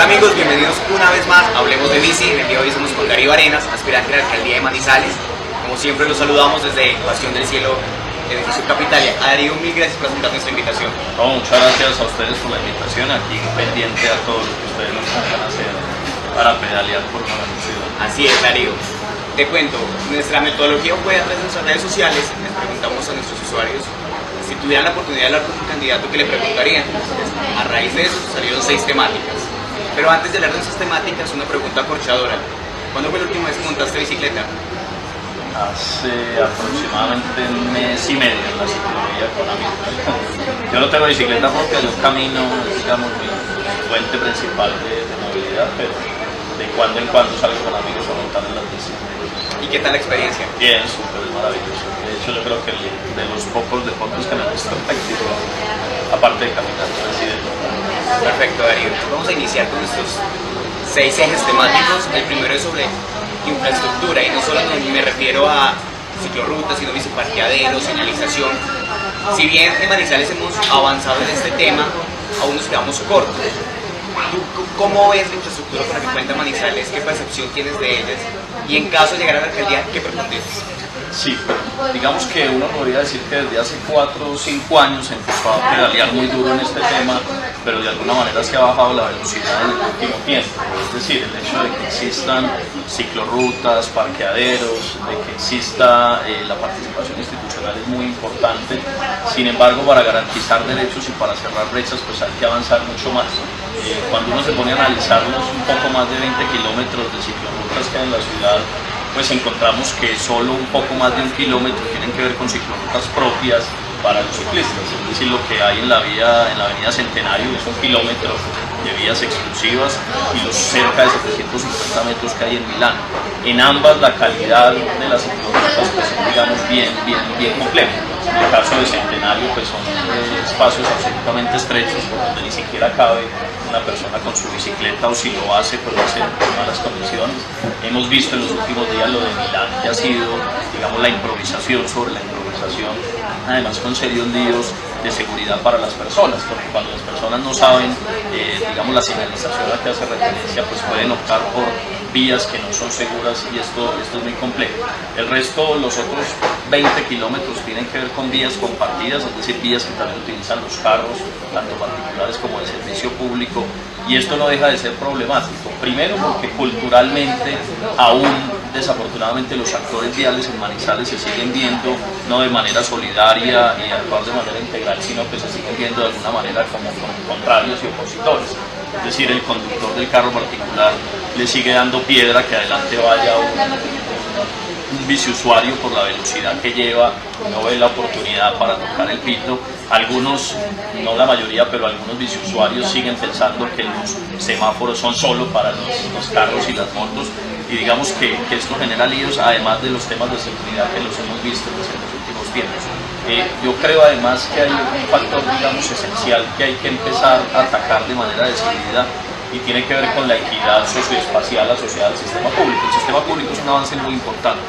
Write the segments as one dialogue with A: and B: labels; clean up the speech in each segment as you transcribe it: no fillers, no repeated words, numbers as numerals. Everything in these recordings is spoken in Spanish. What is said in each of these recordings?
A: amigos, bienvenidos una vez más a Hablemos de Bici. En el día de hoy somos con Darío Arenas, aspirante a la alcaldía de Manizales. Como siempre los saludamos desde Bastión del Cielo, edificio Capitalia. A Darío, mil gracias por aceptar nuestra invitación.
B: Muchas gracias a ustedes por la invitación, aquí pendiente a todo lo que ustedes nos van a hacer para pedalear por una gran ciudad.
A: Así es, Darío. Te cuento, nuestra metodología fue a través de nuestras redes sociales. Les preguntamos a nuestros usuarios si tuvieran la oportunidad de hablar con un candidato, ¿qué le preguntarían? A raíz de eso salieron 6 temáticas. Pero antes de hablar de esas temáticas, una pregunta acorchadora. ¿Cuándo fue la última vez que montaste bicicleta?
B: Hace aproximadamente un mes y medio en la ciclovía con amigos. Yo no tengo bicicleta porque yo camino, digamos, mi fuente principal de movilidad, pero de cuando en cuando salgo con amigos a montar en las bicicletas.
A: ¿Y qué tal la experiencia?
B: Bien, súper, maravilloso. De hecho, yo creo que de los pocos deportes que me gustan practicar, aparte de caminar,
A: Perfecto, Darío. Vamos a iniciar con nuestros 6 ejes temáticos. El primero es sobre infraestructura, y no solo me refiero a ciclorrutas, sino biciparqueaderos, señalización. Si bien en Manizales hemos avanzado en este tema, aún nos quedamos cortos. ¿Tú cómo ves la infraestructura con la que cuenta Manizales? ¿Qué percepción tienes de ellas? Y en caso de llegar a la alcaldía, ¿qué propondrías?
B: Sí, digamos que uno podría decir que desde hace 4 o 5 años empezó a pedalear muy duro en este tema, pero de alguna manera se ha bajado la velocidad en el último tiempo. Es decir, el hecho de que existan ciclorrutas, parqueaderos, de que exista la participación institucional es muy importante. Sin embargo, para garantizar derechos y para cerrar brechas, pues hay que avanzar mucho más. Cuando uno se pone a analizar los un poco más de 20 kilómetros de ciclorrutas que hay en la ciudad, pues encontramos que solo un poco más de 1 kilómetro tienen que ver con ciclorrutas propias para los ciclistas, es decir, lo que hay en la avenida Centenario es 1 kilómetro de vías exclusivas y los cerca de 750 metros que hay en Milán. En ambas la calidad de las ciclorrutas pues es, digamos, bien compleja. En el caso de Centenario pues son espacios absolutamente estrechos por donde ni siquiera cabe una persona con su bicicleta, o si lo hace pues lo hace en malas condiciones. Hemos visto en los últimos días lo de Milán, que ha sido, digamos, la improvisación sobre la improvisación, además con serios líos de seguridad para las personas, porque cuando las personas no saben, digamos, la señalización a que hace referencia, pues pueden optar por vías que no son seguras, y esto es muy complejo. El resto, los otros 20 kilómetros tienen que ver con vías compartidas, es decir, vías que también utilizan los carros, tanto particulares como de servicio público, y esto no deja de ser problemático. Primero porque culturalmente aún desafortunadamente los actores viales en Manizales se siguen viendo no de manera solidaria y actuar de manera integral, sino que se siguen viendo de alguna manera como contrarios y opositores. Es decir, el conductor del carro particular le sigue dando piedra que adelante vaya un biciusuario por la velocidad que lleva, no ve la oportunidad para tocar el pito. Algunos, no la mayoría, pero algunos biciusuarios siguen pensando que los semáforos son solo para los carros y las motos, y digamos que esto genera líos, además de los temas de seguridad que los hemos visto en los últimos tiempos. Yo creo además que hay un factor, digamos, esencial que hay que empezar a atacar de manera decidida, y tiene que ver con la equidad socioespacial asociada al sistema público. El sistema público es un avance muy importante,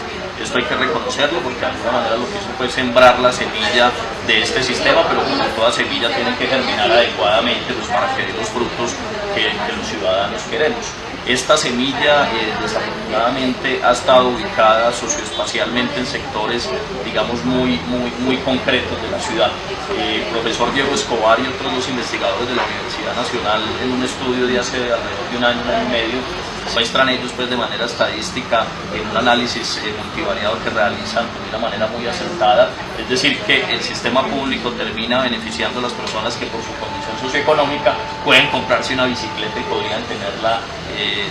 B: esto hay que reconocerlo, porque de alguna manera lo que hizo fue sembrar la semilla de este sistema, pero como toda semilla tiene que germinar adecuadamente para que dé los frutos que los ciudadanos queremos. Esta semilla desafortunadamente ha estado ubicada socioespacialmente en sectores, digamos, muy concretos de la ciudad. El profesor Diego Escobar y otros 2 investigadores de la Universidad Nacional, en un estudio de hace alrededor de un año y medio, muestran ellos pues de manera estadística, en un análisis multivariado que realizan de una manera muy acertada, es decir, que el sistema público termina beneficiando a las personas que por su condición socioeconómica pueden comprarse una bicicleta y podrían tenerla,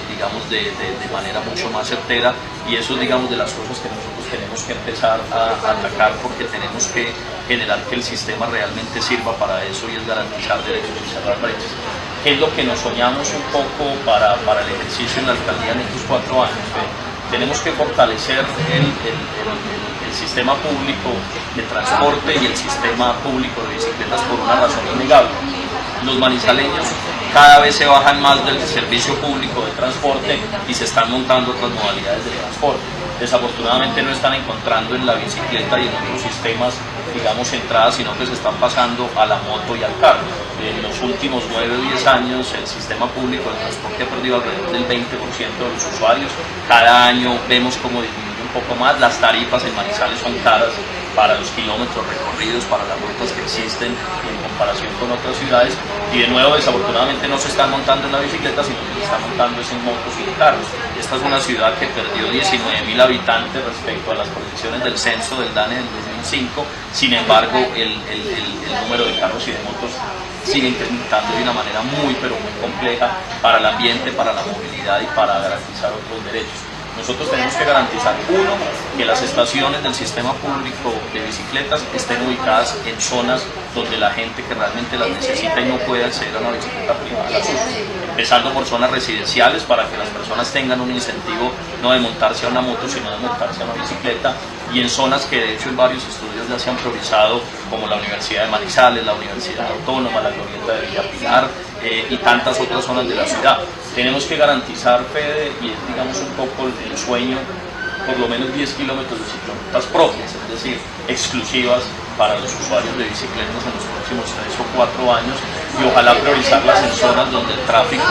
B: digamos, de manera mucho más certera, y eso es, digamos, de las cosas que nosotros tenemos que empezar a atacar, porque tenemos que generar que el sistema realmente sirva para eso, y es garantizar derechos y cerrar brechas. ¿Qué es lo que nos soñamos un poco para el ejercicio en la alcaldía en estos 4 años? Tenemos que fortalecer el sistema público de transporte y el sistema público de bicicletas por una razón innegable. Los manizaleños cada vez se bajan más del servicio público de transporte y se están montando otras modalidades de transporte. Desafortunadamente no están encontrando en la bicicleta y en otros sistemas, digamos, entradas, sino que se están pasando a la moto y al carro. En los últimos 9 o 10 años el sistema público de transporte ha perdido alrededor del 20% de los usuarios. Cada año vemos cómo disminuye un poco más. Las tarifas en Manizales son caras para los kilómetros recorridos, para las rutas que existen en comparación con otras ciudades, y de nuevo desafortunadamente no se están montando en la bicicleta, sino que se están montando en motos y en carros. Esta es una ciudad que perdió 19.000 habitantes respecto a las proyecciones del censo del DANE del 2005, sin embargo el número de carros y de motos sigue incrementando de una manera muy pero muy compleja para el ambiente, para la movilidad y para garantizar otros derechos. Nosotros tenemos que garantizar, uno, que las estaciones del sistema público de bicicletas estén ubicadas en zonas donde la gente que realmente las necesita y no puede acceder a una bicicleta privada las use. Empezando por zonas residenciales para que las personas tengan un incentivo no de montarse a una moto, sino de montarse a una bicicleta, y en zonas que de hecho en varios estudios ya se han priorizado, como la Universidad de Manizales, la Universidad Autónoma, la Glorieta de Villa Pilar y tantas otras zonas de la ciudad. Tenemos que garantizar, Fede, y es digamos un poco el sueño, por lo menos 10 kilómetros de ciclorutas propias, es decir, exclusivas para los usuarios de bicicletas en los próximos 3 o 4 años, y ojalá priorizarlas en zonas donde el tráfico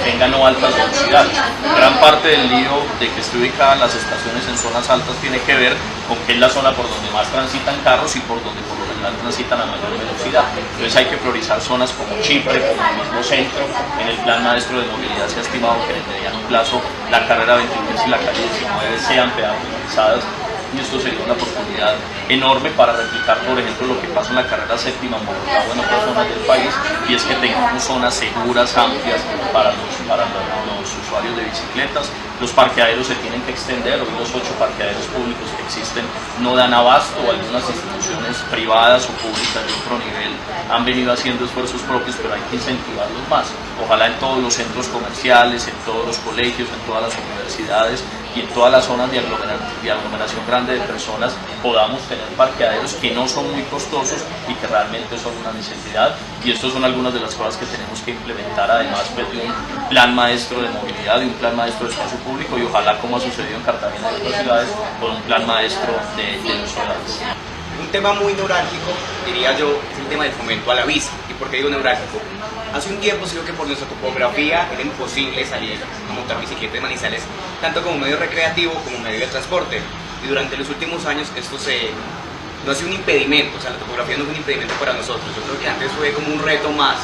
B: tenga no altas velocidades. Gran parte del lío de que esté ubicadas las estaciones en zonas altas tiene que ver con que es la zona por donde más transitan carros y por donde por lo general transitan a mayor velocidad. Entonces hay que priorizar zonas como Chipre, como el mismo centro. En el plan maestro de movilidad se ha estimado que en el mediano plazo la carrera 23 y la calle 19 sean peatonalizadas, y esto sería una oportunidad enorme para replicar, por ejemplo, lo que pasa en la carrera séptima en Bogotá o en otras zonas del país, y es que tengamos zonas seguras, amplias para los usuarios de bicicletas. Los parqueaderos se tienen que extender. Hoy los 8 parqueaderos públicos que existen no dan abasto. Algunas instituciones privadas o públicas de otro nivel han venido haciendo esfuerzos propios, pero hay que incentivarlos más. Ojalá en todos los centros comerciales, en todos los colegios, en todas las universidades y en todas las zonas de aglomeración grande de personas podamos tener parqueaderos que no son muy costosos y que realmente son una necesidad. Y estas son algunas de las cosas que tenemos que implementar, además pues, de un plan maestro de movilidad, de un plan maestro de espacio público, y ojalá, como ha sucedido en Cartagena y otras ciudades, con un plan maestro de los ciudadanos.
A: Un tema muy neurálgico, diría yo, es el tema del fomento a la bici. ¿Y por qué digo neurálgico? Hace un tiempo creo que por nuestra topografía era imposible salir a montar bicicleta de Manizales, tanto como medio recreativo como medio de transporte. Y durante los últimos años esto no ha sido un impedimento, o sea, la topografía no es un impedimento para nosotros. Yo creo que antes fue como un reto más.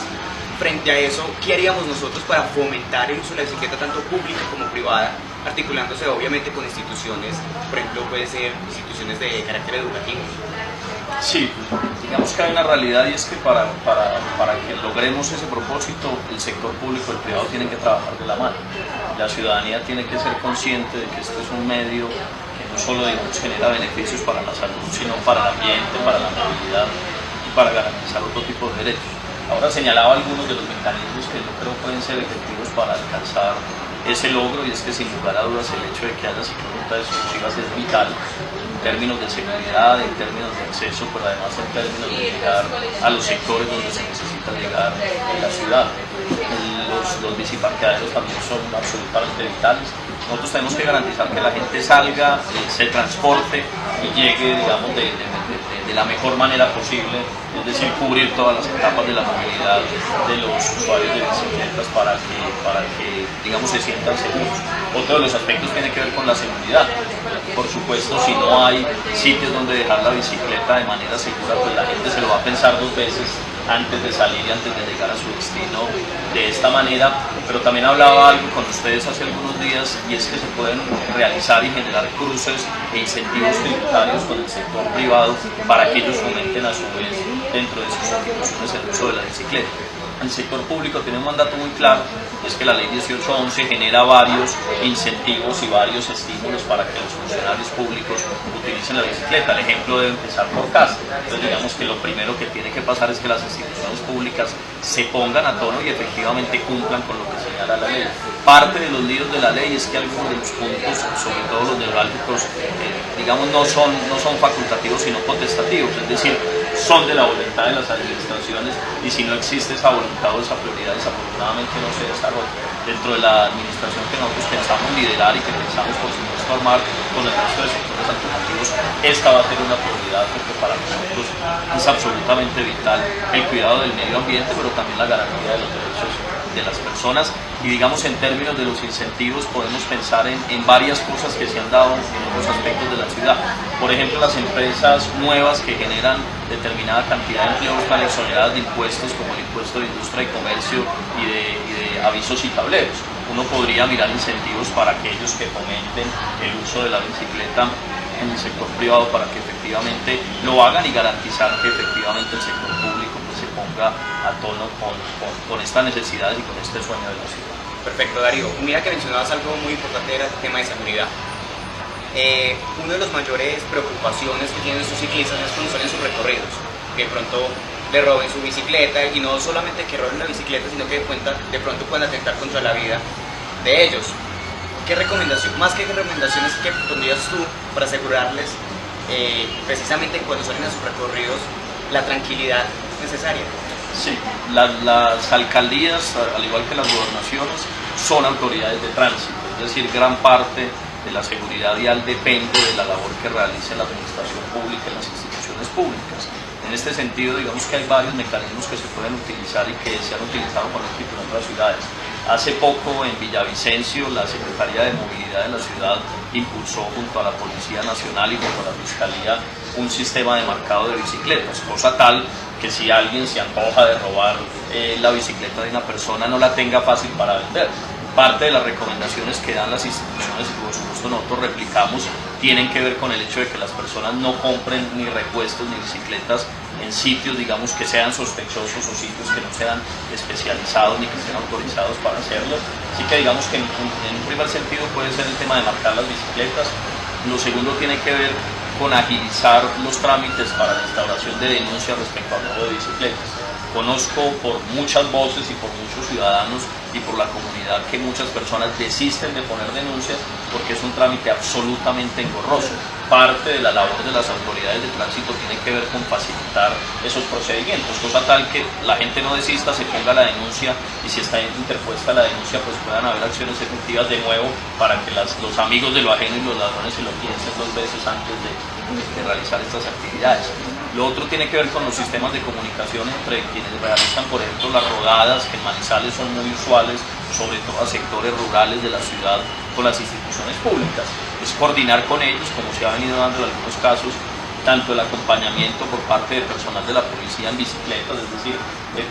A: Frente a eso, ¿qué haríamos nosotros para fomentar el uso de la bicicleta tanto pública como privada, articulándose obviamente con instituciones, por ejemplo, puede ser instituciones de carácter educativo?
B: Sí, digamos que hay una realidad, y es que para que logremos ese propósito, el sector público y el privado tienen que trabajar de la mano. La ciudadanía tiene que ser consciente de que este es un medio que no solo genera beneficios para la salud, sino para el ambiente, para la movilidad y para garantizar otro tipo de derechos. Ahora señalaba algunos de los mecanismos que yo creo pueden ser efectivos para alcanzar ese logro, y es que sin lugar a dudas el hecho de que haya ciclorutas exclusivas es vital en términos de seguridad, en términos de acceso, pero además en términos de llegar a los sectores donde se necesita llegar en la ciudad. Los biciparqueaderos también son absolutamente vitales. Nosotros tenemos que garantizar que la gente salga, se transporte y llegue, digamos, de la mejor manera posible, es decir, cubrir todas las etapas de la movilidad de los usuarios de bicicletas para que digamos, se sientan seguros. Otro de los aspectos tiene que ver con la seguridad. Por supuesto, si no hay sitios donde dejar la bicicleta de manera segura, pues la gente se lo va a pensar 2 veces antes de salir y antes de llegar a su destino de esta manera. Pero también hablaba algo con ustedes hace algunos días, y es que se pueden realizar y generar cruces e incentivos tributarios con el sector privado para que ellos fomenten a su vez dentro de sus instituciones el uso de la bicicleta. El sector público tiene un mandato muy claro, es que la ley 1811 genera varios incentivos y varios estímulos para que los funcionarios públicos utilicen la bicicleta. El ejemplo debe empezar por casa. Entonces digamos que lo primero que tiene que pasar es que las instituciones públicas se pongan a tono y efectivamente cumplan con lo que señala la ley. Parte de los líos de la ley es que algunos de los puntos, sobre todo los neurálgicos, digamos no son facultativos sino potestativos, es decir, son de la voluntad de las administraciones, y si no existe esa voluntad o esa prioridad, desafortunadamente no se desarrolla. Dentro de la administración que nosotros pensamos liderar y que pensamos, por supuesto, armar con el resto de sectores alternativos, esta va a ser una prioridad, porque para nosotros es absolutamente vital el cuidado del medio ambiente, pero también la garantía de los derechos de las personas. Y digamos, en términos de los incentivos, podemos pensar en varias cosas que se han dado en otros aspectos de la ciudad. Por ejemplo, las empresas nuevas que generan determinada cantidad de empleos están exoneradas de impuestos, como el impuesto de industria y comercio y de avisos y tableros. Uno podría mirar incentivos para aquellos que fomenten el uso de la bicicleta en el sector privado, para que efectivamente lo hagan, y garantizar que efectivamente el sector público pues se ponga a tono con estas necesidades y con este sueño de la ciudad.
A: Perfecto, Darío. Mira que mencionabas algo muy importante, era el tema de seguridad. Una de las mayores preocupaciones que tienen estos ciclistas es cuando salen sus recorridos, que de pronto le roben su bicicleta, y no solamente que roben la bicicleta, sino que de pronto pueden atentar contra la vida de ellos. ¿Qué recomendación, más que recomendaciones, que pondrías tú para asegurarles precisamente cuando salen a sus recorridos la tranquilidad necesaria?
B: Sí, las alcaldías, al igual que las gobernaciones, son autoridades de tránsito, es decir, gran parte de la seguridad vial depende de la labor que realice la administración pública y las instituciones públicas. En este sentido, digamos que hay varios mecanismos que se pueden utilizar y que se han utilizado por ejemplo en otras ciudades. Hace poco en Villavicencio la Secretaría de Movilidad de la ciudad impulsó junto a la Policía Nacional y junto a la Fiscalía un sistema de marcado de bicicletas, cosa tal que si alguien se antoja de robar la bicicleta de una persona, no la tenga fácil para vender. Parte de las recomendaciones que dan las instituciones, y por supuesto nosotros replicamos, tienen que ver con el hecho de que las personas no compren ni repuestos ni bicicletas en sitios, digamos, que sean sospechosos, o sitios que no sean especializados ni que estén autorizados para hacerlo. Así que digamos que en un primer sentido puede ser el tema de marcar las bicicletas. Lo segundo tiene que ver con agilizar los trámites para la instauración de denuncias respecto al robo de bicicletas. Conozco por muchas voces y por muchos ciudadanos y por la comunidad que muchas personas desisten de poner denuncias porque es un trámite absolutamente engorroso. Parte de la labor de las autoridades de tránsito tiene que ver con facilitar esos procedimientos, cosa tal que la gente no desista, se ponga la denuncia, y si está interpuesta la denuncia, pues puedan haber acciones efectivas de nuevo para que los amigos de lo ajeno y los ladrones se lo piensen dos veces antes de realizar estas actividades. Lo otro tiene que ver con los sistemas de comunicación entre quienes realizan, por ejemplo, las rodadas, que en Manizales son muy usuales, sobre todo a sectores rurales de la ciudad, con las instituciones públicas. Es coordinar con ellos, como se ha venido dando en algunos casos, tanto el acompañamiento por parte de personal de la policía en bicicletas, es decir,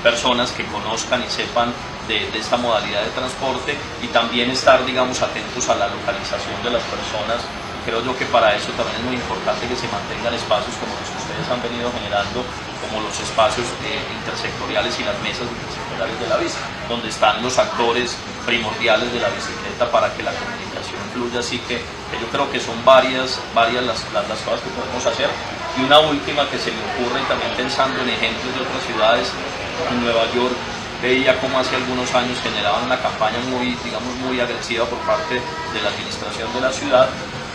B: personas que conozcan y sepan de esta modalidad de transporte, y también estar, digamos, atentos a la localización de las personas. Creo yo que para eso también es muy importante que se mantengan espacios como los que ustedes han venido generando, como los espacios intersectoriales y las mesas intersectoriales de la bici, donde están los actores primordiales de la bicicleta para que la comunicación fluya. Así que yo creo que son varias las cosas que podemos hacer. Y una última que se me ocurre, también pensando en ejemplos de otras ciudades, en Nueva York veía como hace algunos años generaban una campaña muy agresiva por parte de la administración de la ciudad,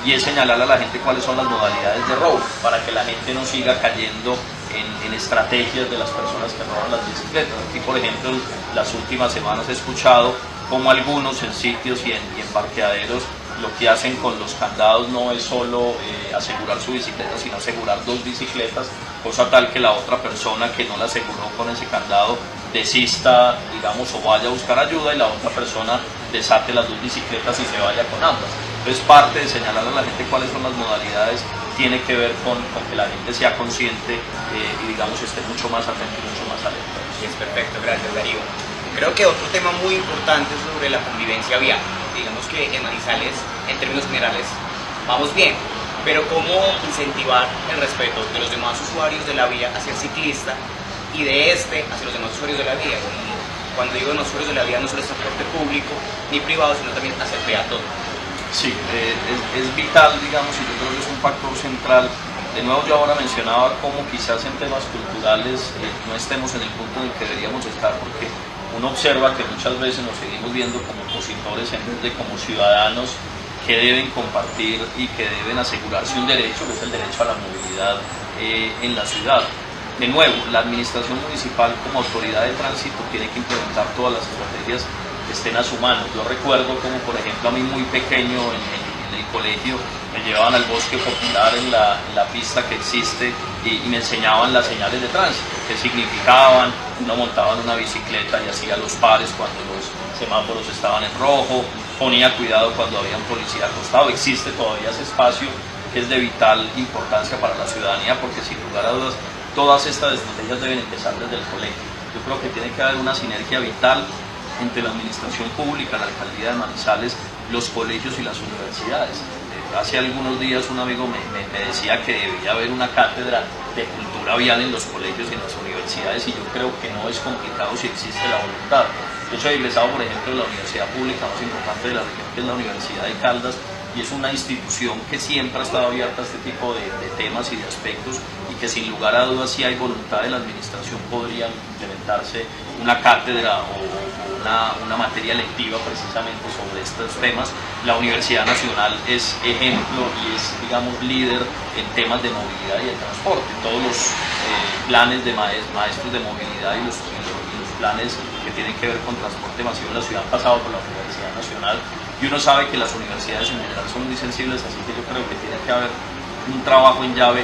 B: y es señalarle a la gente cuáles son las modalidades de robo, para que la gente no siga cayendo en estrategias de las personas que roban las bicicletas. Aquí, por ejemplo, las últimas semanas he escuchado como algunos en sitios y en parqueaderos lo que hacen con los candados no es solo asegurar su bicicleta, sino asegurar dos bicicletas, cosa tal que la otra persona que no la aseguró con ese candado desista, digamos, o vaya a buscar ayuda, y la otra persona desate las dos bicicletas y se vaya con ambas. Entonces, parte de señalar a la gente cuáles son las modalidades tiene que ver con que la gente sea consciente y, digamos, esté mucho más atento y mucho más alerta.
A: Sí, es perfecto, gracias, Darío. Creo que otro tema muy importante es sobre la convivencia vial. Digamos que en Manizales, en términos generales, vamos bien, pero cómo incentivar el respeto de los demás usuarios de la vía hacia el ciclista y de este hacia los demás usuarios de la vía. Y cuando digo demás usuarios de la vía, no solo es transporte público ni privado, sino también hacia el peatón.
B: Sí, es vital, digamos, y yo creo que es un factor central. De nuevo, yo ahora mencionaba cómo quizás en temas culturales no estemos en el punto en el que deberíamos estar, porque uno observa que muchas veces nos seguimos viendo como opositores en vez de como ciudadanos que deben compartir y que deben asegurarse un derecho, que es el derecho a la movilidad en la ciudad. de nuevo, la administración municipal como autoridad de tránsito tiene que implementar todas las estrategias que estén a su mano. Yo recuerdo como por ejemplo a mí muy pequeño en el colegio me llevaban al bosque popular en la pista que existe y me enseñaban las señales de tránsito, qué significaban. Uno montaba en una bicicleta y hacía los pares cuando los semáforos estaban en rojo, ponía cuidado cuando había un policía acostado. Existe todavía ese espacio que es de vital importancia para la ciudadanía, porque sin lugar a dudas todas estas estrategias deben empezar desde el colegio. Yo creo que tiene que haber una sinergia vital entre la administración pública, la alcaldía de Manizales, los colegios y las universidades. Hace algunos días un amigo me decía que debía haber una cátedra de cultura vial en los colegios y en las universidades, y yo creo que no es complicado si existe la voluntad. Yo soy egresado, por ejemplo, de la universidad pública más importante de la región, que es la Universidad de Caldas, y es una institución que siempre ha estado abierta a este tipo de temas y de aspectos, y que sin lugar a dudas, si hay voluntad de la administración, podría implementarse una cátedra o una materia lectiva precisamente sobre estos temas. La Universidad Nacional es ejemplo y es, digamos, líder en temas de movilidad y de transporte. Todos los planes de maestros de movilidad y los planes que tienen que ver con transporte masivo en la ciudad han pasado por la Universidad Nacional, y uno sabe que las universidades en general son muy sensibles, así que yo creo que tiene que haber un trabajo en llave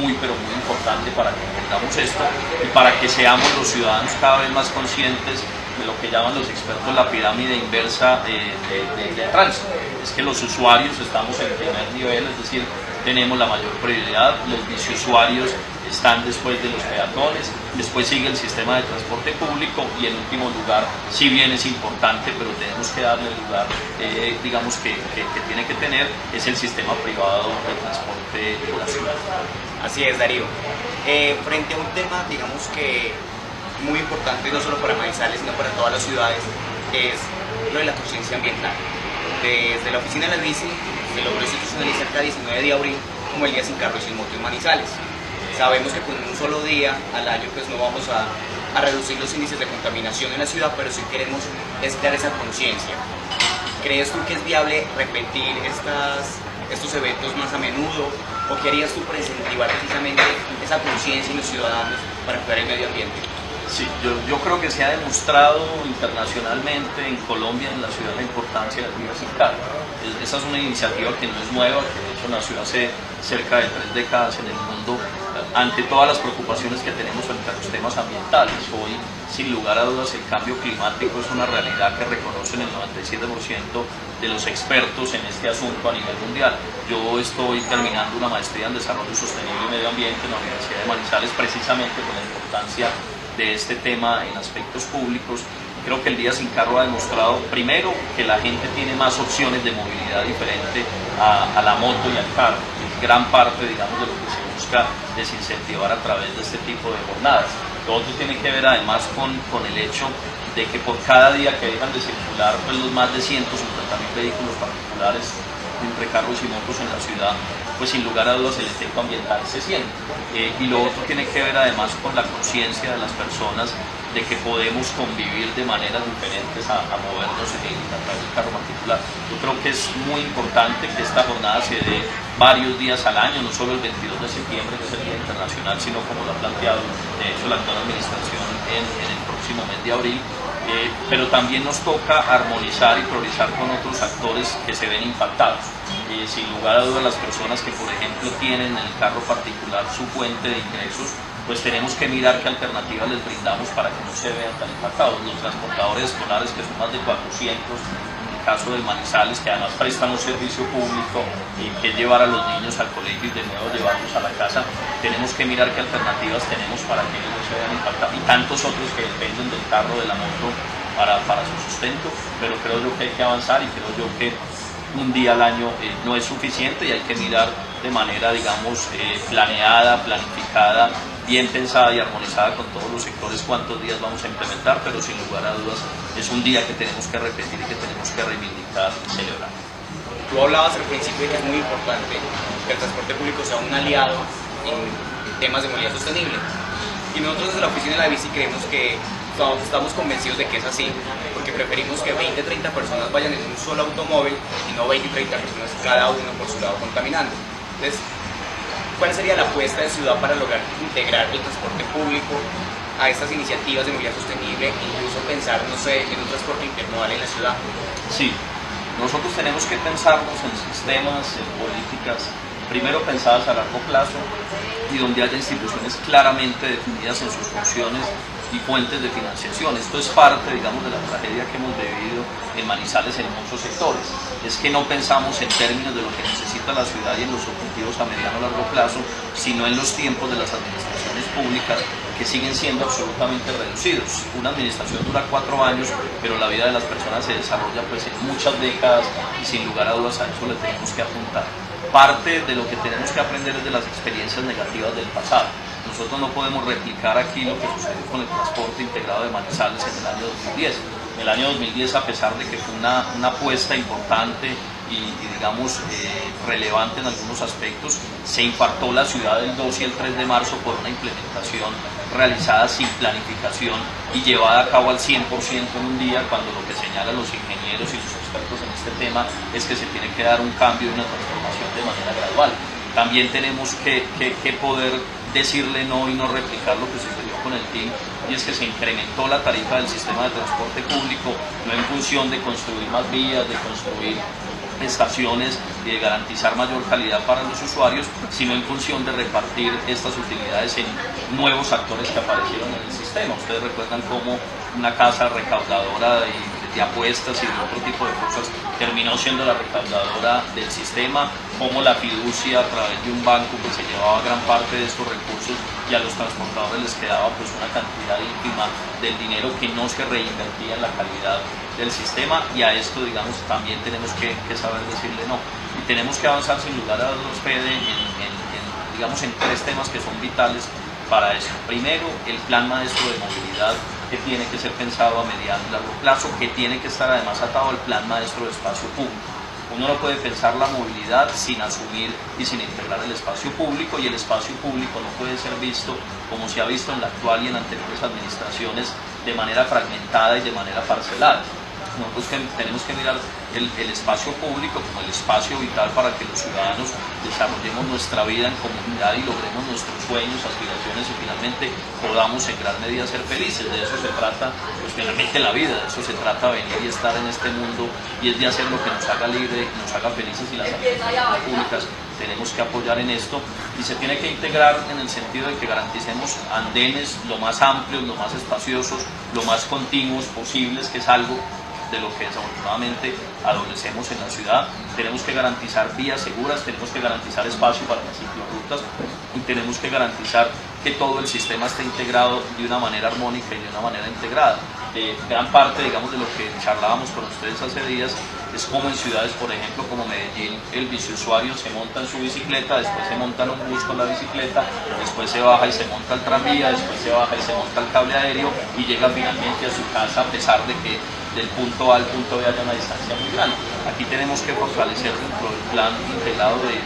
B: muy pero muy importante para que entendamos esto y para que seamos los ciudadanos cada vez más conscientes de lo que llaman los expertos la pirámide inversa de tránsito. Es que los usuarios estamos en primer nivel, es decir, tenemos la mayor prioridad, los biciusuarios están después de los peatones, después sigue el sistema de transporte público y en último lugar, si bien es importante, pero tenemos que darle el lugar, digamos, que tiene que tener, es el sistema privado de transporte de la ciudad.
A: Así es, Darío. Frente a un tema, digamos que muy importante, no solo para Manizales, sino para todas las ciudades, es lo de la conciencia ambiental. Desde la oficina de la bici se logró institucionalizar cada 19 de abril como el día sin carro y sin moto en Manizales. Sabemos que con un solo día al año pues no vamos a reducir los índices de contaminación en la ciudad, pero sí queremos es crear esa conciencia. ¿Crees tú que es viable repetir estos eventos más a menudo? ¿O qué harías tú para incentivar precisamente esa conciencia en los ciudadanos para cuidar el medio ambiente?
B: Sí, yo creo que se ha demostrado internacionalmente en Colombia, en la ciudad, la importancia del día sin carro. Esa es una iniciativa que no es nueva, que de hecho nació hace cerca de 3 décadas en el mundo, ante todas las preocupaciones que tenemos frente a los temas ambientales. Hoy, sin lugar a dudas, el cambio climático es una realidad que reconocen el 97% de los expertos en este asunto a nivel mundial. Yo estoy terminando una maestría en Desarrollo Sostenible y Medio Ambiente en la Universidad de Manizales, precisamente con la importancia de este tema en aspectos públicos. Creo que el día sin carro ha demostrado, primero, que la gente tiene más opciones de movilidad diferente a la moto y al carro. Gran parte, digamos, de lo que se busca desincentivar a través de este tipo de jornadas. Lo otro tiene que ver además con el hecho de que por cada día que dejan de circular pues, los más de 150.000 vehículos particulares entre carros y motos en la ciudad, pues sin lugar a dudas el efecto ambiental se siente. Y lo otro tiene que ver además con la conciencia de las personas de que podemos convivir de maneras diferentes a movernos a través del carro particular. Yo creo que es muy importante que esta jornada se dé varios días al año, no solo el 22 de septiembre, que es el Día Internacional, sino como lo ha planteado de hecho la actual administración en el próximo mes de abril. Pero también nos toca armonizar y priorizar con otros actores que se ven impactados. Sin lugar a dudas, las personas que, por ejemplo, tienen en el carro particular su fuente de ingresos, pues tenemos que mirar qué alternativas les brindamos para que no se vean tan impactados. Los transportadores escolares, que son más de 400, en el caso del Manizales, que además prestan un servicio público y que llevar a los niños al colegio y de nuevo llevarlos a la casa, tenemos que mirar qué alternativas tenemos para que ellos no se vean impactados. Y tantos otros que dependen del carro, de la moto, para su sustento, pero creo yo que hay que avanzar y creo yo que un día al año no es suficiente y hay que mirar de manera, digamos, planeada, planificada, bien pensada y armonizada con todos los sectores cuántos días vamos a implementar, pero sin lugar a dudas es un día que tenemos que repetir y que tenemos que reivindicar y celebrar.
A: Tú hablabas al principio de que es muy importante que el transporte público sea un aliado en temas de movilidad sostenible. Y nosotros desde la oficina de la bici creemos que estamos convencidos de que es así, porque preferimos que 20 30 personas vayan en un solo automóvil y no 20 30 personas cada uno por su lado contaminando. Entonces, ¿cuál sería la apuesta de Ciudad para lograr integrar el transporte público a estas iniciativas de movilidad sostenible, incluso pensar, no sé, en un transporte intermodal en la ciudad?
B: Sí, nosotros tenemos que pensarnos en sistemas, en políticas, primero pensadas a largo plazo y donde haya instituciones claramente definidas en sus funciones y fuentes de financiación. Esto es parte, digamos, de la tragedia que hemos vivido en Manizales en muchos sectores. Es que no pensamos en términos de lo que necesita la ciudad y en los objetivos a mediano o largo plazo, sino en los tiempos de las administraciones públicas, que siguen siendo absolutamente reducidos. Una administración dura 4 años, pero la vida de las personas se desarrolla pues en muchas décadas y sin lugar a dudas a eso le tenemos que apuntar. Parte de lo que tenemos que aprender es de las experiencias negativas del pasado. Nosotros no podemos replicar aquí lo que sucedió con el transporte integrado de Manizales en el año 2010. En el año 2010, a pesar de que fue una apuesta importante y digamos relevante en algunos aspectos, se infartó la ciudad el 2 y el 3 de marzo por una implementación realizada sin planificación y llevada a cabo al 100% en un día, cuando lo que señalan los ingenieros y los expertos en este tema es que se tiene que dar un cambio y una transformación de manera gradual. También tenemos que poder decirle no y no replicar lo que sucedió con el TIM, y es que se incrementó la tarifa del sistema de transporte público, no en función de construir más vías, de construir estaciones y de garantizar mayor calidad para los usuarios, sino en función de repartir estas utilidades en nuevos actores que aparecieron en el sistema. Ustedes recuerdan cómo una casa recaudadora de apuestas y de otro tipo de cosas terminó siendo la recaudadora del sistema, como la fiducia a través de un banco que se llevaba gran parte de estos recursos y a los transportadores les quedaba pues una cantidad ínfima del dinero que no se reinvertía en la calidad del sistema, y a esto digamos también tenemos que saber decirle no, y tenemos que avanzar sin lugar a dudas, Fede, digamos en 3 temas que son vitales para eso. Primero, el plan maestro de movilidad, que tiene que ser pensado a mediano y largo plazo, que tiene que estar además atado al plan maestro de espacio público. Uno no puede pensar la movilidad sin asumir y sin integrar el espacio público, y el espacio público no puede ser visto como se ha visto en la actual y en anteriores administraciones, de manera fragmentada y de manera parcelada. Nosotros tenemos que mirar el espacio público como el espacio vital para que los ciudadanos desarrollemos nuestra vida en comunidad y logremos nuestros sueños, aspiraciones y finalmente podamos en gran medida ser felices. De eso se trata pues finalmente la vida, de eso se trata venir y estar en este mundo, y es de hacer lo que nos haga libre, nos haga felices, y las administraciones públicas tenemos que apoyar en esto, y se tiene que integrar en el sentido de que garanticemos andenes lo más amplios, lo más espaciosos, lo más continuos posibles, que es algo de lo que desafortunadamente adolecemos en la ciudad. Tenemos que garantizar vías seguras, tenemos que garantizar espacio para las ciclorrutas, y tenemos que garantizar que todo el sistema esté integrado de una manera armónica y de una manera integrada. Gran parte, digamos, de lo que charlábamos con ustedes hace días es como en ciudades, por ejemplo, como Medellín, el biciusuario se monta en su bicicleta, después se monta en un bus con la bicicleta, después se baja y se monta al tranvía, después se baja y se monta al cable aéreo y llega finalmente a su casa, a pesar de que del punto A al punto B haya una distancia muy grande. Aquí tenemos que fortalecer dentro del plan integrado de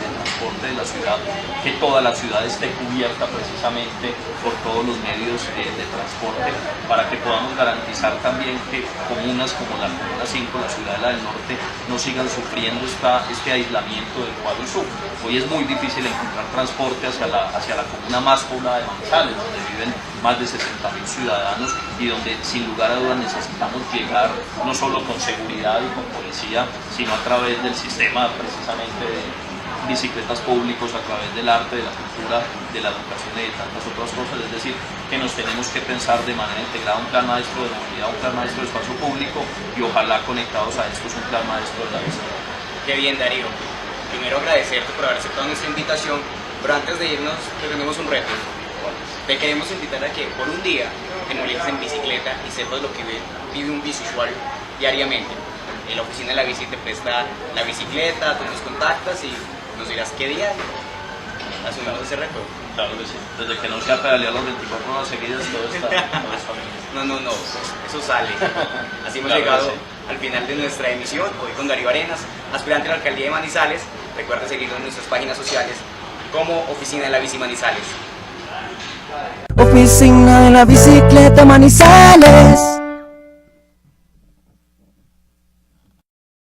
B: transporte de la ciudad, que toda la ciudad esté cubierta precisamente por todos los medios de transporte, para que podamos garantizar también que comunas como la Comuna 5, la Ciudadela del Norte, no sigan sufriendo este aislamiento del cual sufren. Hoy es muy difícil encontrar transporte hacia la comuna más poblada de Manizales, donde viven más de 60.000 ciudadanos, y donde sin lugar a dudas necesitamos llegar no solo con seguridad y con policía, sino a través del sistema precisamente de bicicletas públicos, a través del arte, de la cultura, de la educación y de tantas otras cosas. Es decir, que nos tenemos que pensar de manera integrada un plan maestro de movilidad, un plan maestro de espacio público, y ojalá conectados a esto es un plan maestro de la bicicleta.
A: Qué bien, Darío. Primero agradecerte por haber aceptado nuestra invitación, pero antes de irnos te tenemos un reto. Te queremos invitar a que por un día te movilices en bicicleta y sepas lo que vive un biciusuario diariamente. En la oficina de la bici te presta la bicicleta, tú nos contactas y nos dirás qué día asumimos ese reto.
B: Claro que sí, desde que no sea pedalear las 24 horas seguidas, todo está bien.
A: No, eso sale. Así hemos
B: Claro,
A: llegado
B: sí,
A: al final de nuestra emisión, hoy con Darío Arenas, aspirante a la alcaldía de Manizales. Recuerda seguirnos en nuestras páginas sociales como Oficina de la Bici Manizales.
C: Oficina de la Bicicleta Manizales.